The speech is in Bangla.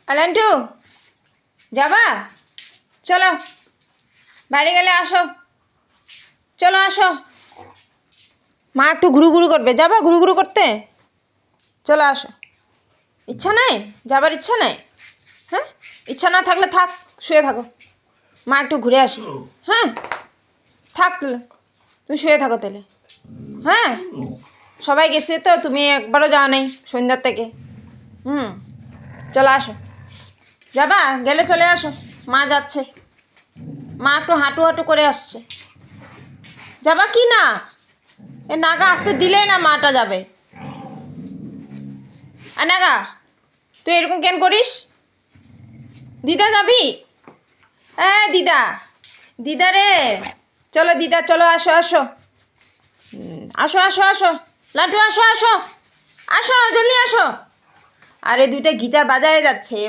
আলান্টু যাবা? চলো বাইরে গেলে আসো, চলো আসো। মা একটু ঘুরু ঘুরু করবে, যাবা ঘুরু ঘুরু করতে? চলো আসো। ইচ্ছা নাই যাবার? ইচ্ছা নাই? হ্যাঁ, ইচ্ছা না থাকলে থাক, শুয়ে থাকো। মা একটু ঘুরে আসি। হ্যাঁ থাক তাহলে, তুমি শুয়ে থাকো তাহলে। হ্যাঁ, সবাই গেছে তো, তুমি একবারও যাও নেই সন্ধ্যার থেকে। চলো আসো। যাবা? গেলে চলে আসো, মা যাচ্ছে। মা একটু হাঁটু হাঁটু করে আসছে। যাবা কি না? এ নাগা আসতে দিলেই না মাটা যাবে। আর নাগা, তুই এরকম কেন করিস? দিদা যাবি? হ্যাঁ দিদা, দিদা রে, চলো দিদা, চলো আসো আসো। আসো আসো আসো, লাড্ডু আসো আসো আসো, জলদি আসো। আরে দুইটা গিটার বাজায় যাচ্ছে।